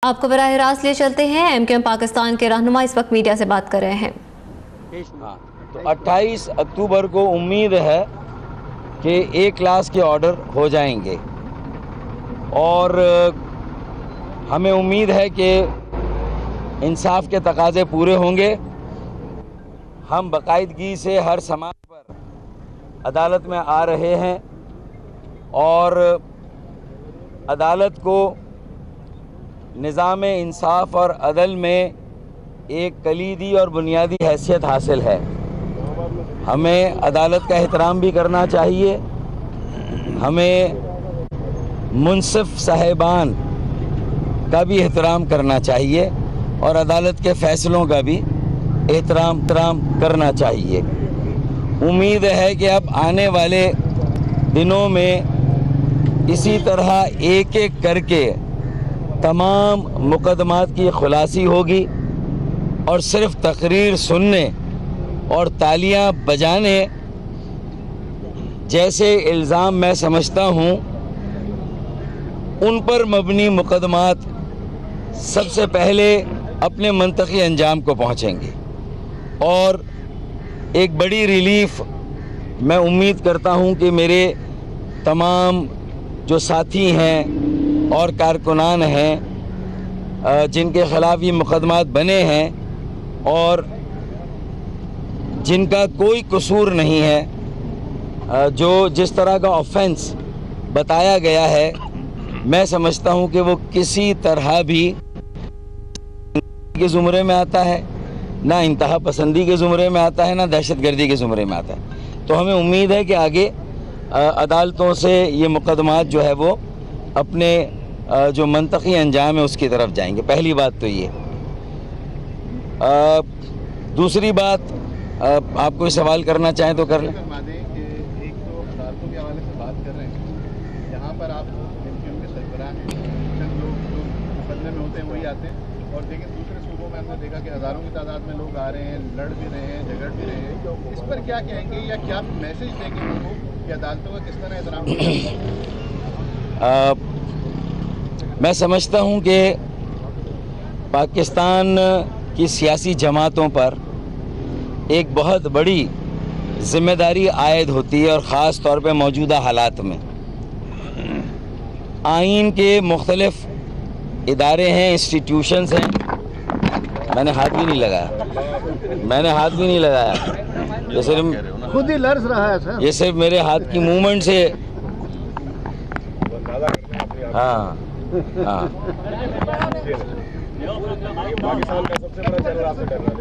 آپ کو براہ راست لے چلتے ہیں۔ MQM پاکستان کے رہنما اس وقت میڈیا سے بات کر رہے ہیں۔ تو 28 اکتوبر کو امید ہے کہ 1 کلاس کے آرڈر ہو جائیں گے اور ہمیں امید ہے کہ انصاف کے تقاضے پورے ہوں گے۔ ہم باقاعدگی سے ہر سماعت پر عدالت میں آ رہے ہیں اور عدالت کو نظام انصاف اور عدل میں ایک کلیدی اور بنیادی حیثیت حاصل ہے۔ ہمیں عدالت کا احترام بھی کرنا چاہیے، ہمیں منصف صاحبان کا بھی احترام کرنا چاہیے اور عدالت کے فیصلوں کا بھی احترام کرنا چاہیے۔ امید ہے کہ اب آنے والے دنوں میں اسی طرح ایک ایک کر کے تمام مقدمات کی خلاصی ہوگی اور صرف تقریر سننے اور تالیاں بجانے جیسے الزام میں سمجھتا ہوں ان پر مبنی مقدمات سب سے پہلے اپنے منطقی انجام کو پہنچیں گے اور ایک بڑی ریلیف میں امید کرتا ہوں کہ میرے تمام جو ساتھی ہیں اور کارکنان ہیں جن کے خلاف یہ مقدمات بنے ہیں اور جن کا کوئی قصور نہیں ہے، جو جس طرح کا آفینس بتایا گیا ہے، میں سمجھتا ہوں کہ وہ کسی طرح بھی کے زمرے میں آتا ہے، نہ انتہا پسندی کے زمرے میں آتا ہے، نہ دہشت گردی کے زمرے میں آتا ہے۔ تو ہمیں امید ہے کہ آگے عدالتوں سے یہ مقدمات جو ہے وہ اپنے جو منطقی انجام ہے اس کی طرف جائیں گے۔ پہلی بات تو یہ۔ دوسری بات، آپ کوئی سوال کرنا چاہیں تو کر لیں۔ ایک تو عدالتوں کے حوالے سے بات کر رہے ہیں، یہاں پر آپ MQM کے سربراہ ہیں، چند لوگ جو مقدمے میں ہوتے ہیں وہی آتے ہیں، اور لیکن دوسرے صوبوں میں ہم نے دیکھا کہ ہزاروں کی تعداد میں لوگ آ رہے ہیں، لڑ بھی رہے ہیں، جھگڑ بھی رہے ہیں۔ اس پر کیا کہیں گے یا کیا میسج دیں گے ان کو کہ عدالتوں کا کس طرح احترام کیا جائے؟ میں سمجھتا ہوں کہ پاکستان کی سیاسی جماعتوں پر ایک بہت بڑی ذمہ داری عائد ہوتی ہے، اور خاص طور پہ موجودہ حالات میں آئین کے مختلف ادارے ہیں، انسٹیٹیوشنز ہیں۔ میں نے ہاتھ بھی نہیں لگایا، یہ صرف خود ہی لرز رہا ہے سر، یہ صرف میرے ہاتھ کی موومنٹ سے۔ ہاں پاکستان کا سب سے بڑا چینل آپ سے ڈر رہا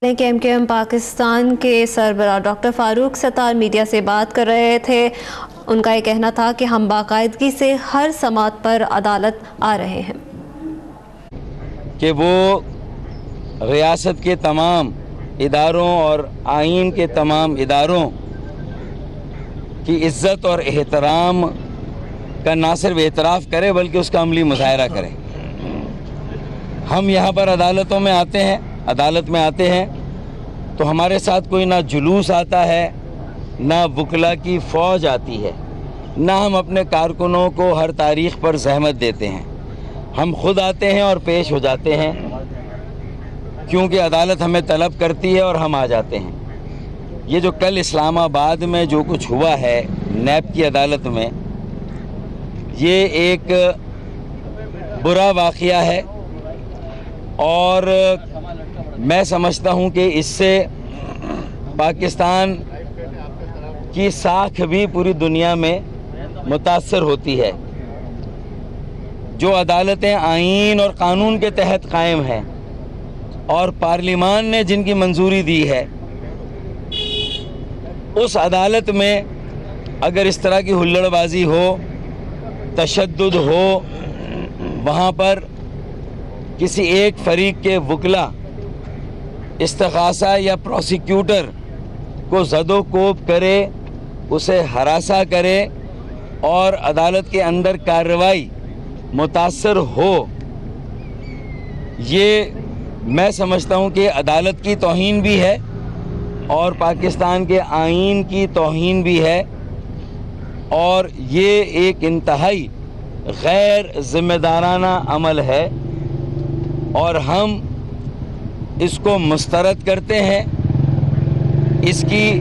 کہ MQM پاکستان کے سربراہ ڈاکٹر فاروق ستار میڈیا سے بات کر رہے تھے۔ ان کا یہ کہنا تھا کہ ہم باقاعدگی سے ہر سماعت پر عدالت آ رہے ہیں کہ وہ ریاست کے تمام اداروں اور آئین کے تمام اداروں کی عزت اور احترام کا نہ صرف اعتراف کرے بلکہ اس کا عملی مظاہرہ کرے۔ ہم یہاں پر عدالت میں آتے ہیں تو ہمارے ساتھ کوئی نہ جلوس آتا ہے، نہ وکلا کی فوج آتی ہے، نہ ہم اپنے کارکنوں کو ہر تاریخ پر زحمت دیتے ہیں۔ ہم خود آتے ہیں اور پیش ہو جاتے ہیں کیونکہ عدالت ہمیں طلب کرتی ہے اور ہم آ جاتے ہیں۔ یہ جو کل اسلام آباد میں جو کچھ ہوا ہے نیب کی عدالت میں، یہ ایک برا واقعہ ہے اور میں سمجھتا ہوں کہ اس سے پاکستان کی ساکھ بھی پوری دنیا میں متاثر ہوتی ہے۔ جو عدالتیں آئین اور قانون کے تحت قائم ہیں اور پارلیمان نے جن کی منظوری دی ہے، اس عدالت میں اگر اس طرح کی ہلڑ بازی ہو، تشدد ہو، وہاں پر کسی ایک فریق کے وکلا استغاثہ یا پروسیکیوٹر کو زد و کوب کرے، اسے ہراساں کرے اور عدالت کے اندر کارروائی متاثر ہو، یہ میں سمجھتا ہوں کہ عدالت کی توہین بھی ہے اور پاکستان کے آئین کی توہین بھی ہے، اور یہ ایک انتہائی غیر ذمہ دارانہ عمل ہے، اور ہم اس کو مسترد کرتے ہیں، اس کی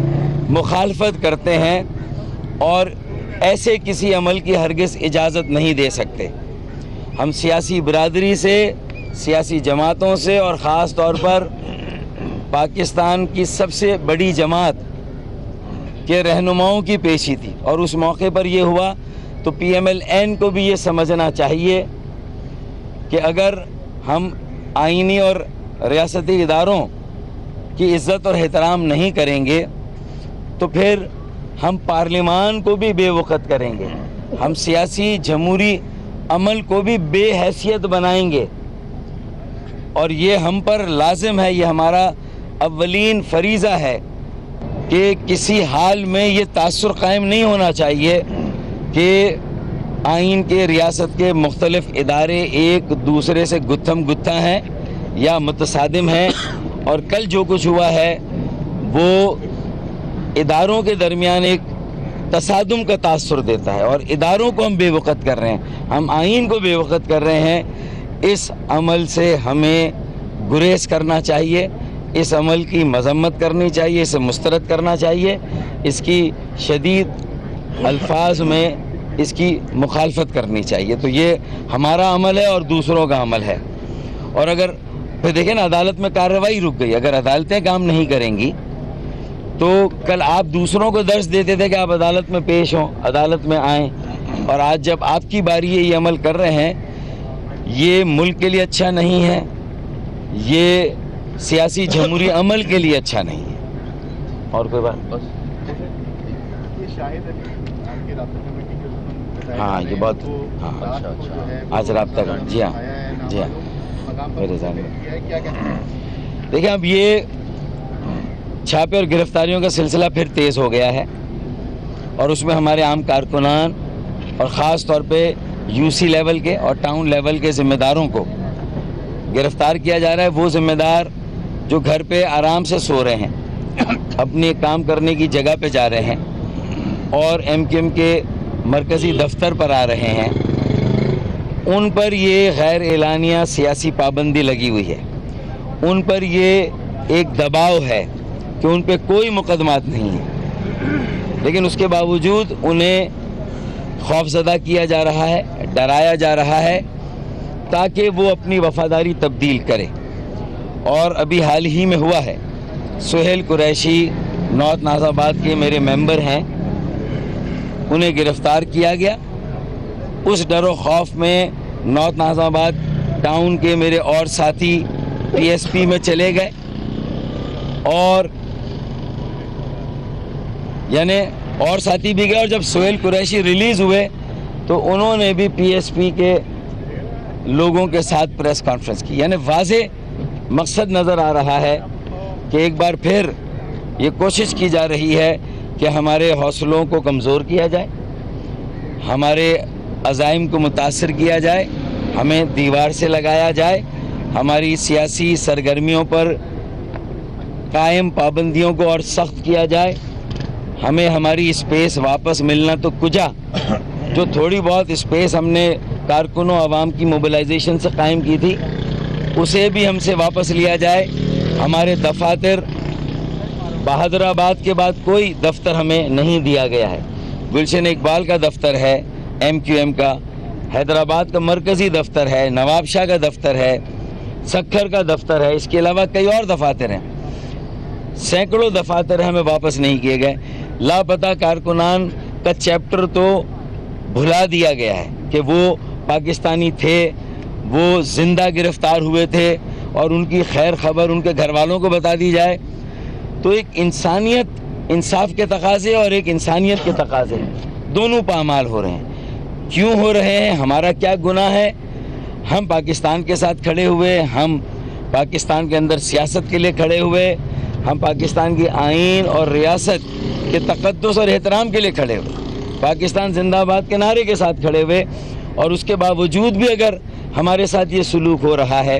مخالفت کرتے ہیں، اور ایسے کسی عمل کی ہرگز اجازت نہیں دے سکتے۔ ہم سیاسی برادری سے، سیاسی جماعتوں سے، اور خاص طور پر پاکستان کی سب سے بڑی جماعت کے رہنماؤں کی پیشی تھی، اور اس موقع پر یہ ہوا تو پی ایم ایل این کو بھی یہ سمجھنا چاہیے کہ اگر ہم آئینی اور ریاستی اداروں کی عزت اور احترام نہیں کریں گے تو پھر ہم پارلیمان کو بھی بے وقت کریں گے، ہم سیاسی جمہوری عمل کو بھی بے حیثیت بنائیں گے، اور یہ ہم پر لازم ہے، یہ ہمارا اولین فریضہ ہے کہ کسی حال میں یہ تاثر قائم نہیں ہونا چاہیے کہ آئین کے، ریاست کے مختلف ادارے ایک دوسرے سے گتھم گتھا ہیں یا متصادم ہیں، اور کل جو کچھ ہوا ہے وہ اداروں کے درمیان ایک تصادم کا تاثر دیتا ہے، اور اداروں کو ہم بے وقت کر رہے ہیں، ہم آئین کو بے وقت کر رہے ہیں۔ اس عمل سے ہمیں گریز کرنا چاہیے، اس عمل کی مذمت کرنی چاہیے، اسے مسترد کرنا چاہیے، اس کی شدید الفاظ میں اس کی مخالفت کرنی چاہیے۔ تو یہ ہمارا عمل ہے اور دوسروں کا عمل ہے۔ اور اگر پھر دیکھیں نا، عدالت میں کارروائی رک گئی، اگر عدالتیں کام نہیں کریں گی تو کل آپ دوسروں کو درس دیتے تھے کہ آپ عدالت میں پیش ہوں، عدالت میں آئیں، اور آج جب آپ کی باری ہے یہ عمل کر رہے ہیں، یہ ملک کے لیے اچھا نہیں ہے، یہ سیاسی جمہوری عمل کے لیے اچھا نہیں ہے۔ اور کوئی بات؟ بس یہ شاہد علی آپ کے رابطہ کمیٹی کے رکن، ہاں یہ بہت، ہاں آج رابطہ کر، جی ہاں جی ہاں میرے ذہن میں۔ دیکھیں اب یہ چھاپے اور گرفتاریوں کا سلسلہ پھر تیز ہو گیا ہے، اور اس میں ہمارے عام کارکنان اور خاص طور پہ یو سی لیول کے اور ٹاؤن لیول کے ذمہ داروں کو گرفتار کیا جا رہا ہے۔ وہ ذمہ دار جو گھر پہ آرام سے سو رہے ہیں، اپنے کام کرنے کی جگہ پہ جا رہے ہیں اور ایم کیو ایم کے مرکزی دفتر پر آ رہے ہیں، ان پر یہ غیر اعلانیہ سیاسی پابندی لگی ہوئی ہے، ان پر یہ ایک دباؤ ہے کہ ان پہ کوئی مقدمات نہیں ہے، لیکن اس کے باوجود انہیں خوفزدہ کیا جا رہا ہے، ڈرایا جا رہا ہے تاکہ وہ اپنی وفاداری تبدیل کرے۔ اور ابھی حال ہی میں ہوا ہے، سہیل قریشی نارتھ ناز آباد کے میرے ممبر ہیں، انہیں گرفتار کیا گیا۔ اس ڈر و خوف میں نارتھ ناز آباد ٹاؤن کے میرے اور ساتھی پی ایس پی میں چلے گئے، اور یعنی اور ساتھی بھی گئے، اور جب سہیل قریشی ریلیز ہوئے تو انہوں نے بھی پی ایس پی کے لوگوں کے ساتھ پریس کانفرنس کی۔ یعنی واضح مقصد نظر آ رہا ہے کہ ایک بار پھر یہ کوشش کی جا رہی ہے کہ ہمارے حوصلوں کو کمزور کیا جائے، ہمارے عزائم کو متاثر کیا جائے، ہمیں دیوار سے لگایا جائے، ہماری سیاسی سرگرمیوں پر قائم پابندیوں کو اور سخت کیا جائے، ہمیں ہماری اسپیس واپس ملنا تو کجا، جو تھوڑی بہت اسپیس ہم نے کارکنوں عوام کی موبلائزیشن سے قائم کی تھی اسے بھی ہم سے واپس لیا جائے۔ ہمارے دفاتر، بہادر آباد کے بعد کوئی دفتر ہمیں نہیں دیا گیا ہے، گلشن اقبال کا دفتر ہے ایم کیو ایم کا، حیدرآباد کا مرکزی دفتر ہے، نواب شاہ کا دفتر ہے، سکھر کا دفتر ہے، اس کے علاوہ کئی اور دفاتر ہیں، سینکڑوں دفاتر ہمیں واپس نہیں کیے گئے۔ لاپتہ کارکنان کا چیپٹر تو بھلا دیا گیا ہے کہ وہ پاکستانی تھے، وہ زندہ گرفتار ہوئے تھے، اور ان کی خیر خبر ان کے گھر والوں کو بتا دی جائے۔ تو ایک انسانیت، انصاف کے تقاضے اور ایک انسانیت کے تقاضے دونوں پامال ہو رہے ہیں۔ کیوں ہو رہے ہیں؟ ہمارا کیا گناہ ہے؟ ہم پاکستان کے ساتھ کھڑے ہوئے، ہم پاکستان کے اندر سیاست کے لیے کھڑے ہوئے، ہم پاکستان کی آئین اور ریاست کے تقدس اور احترام کے لیے کھڑے ہوئے، پاکستان زندہ آباد کے نعرے کے ساتھ کھڑے ہوئے، اور اس کے باوجود بھی اگر ہمارے ساتھ یہ سلوک ہو رہا ہے،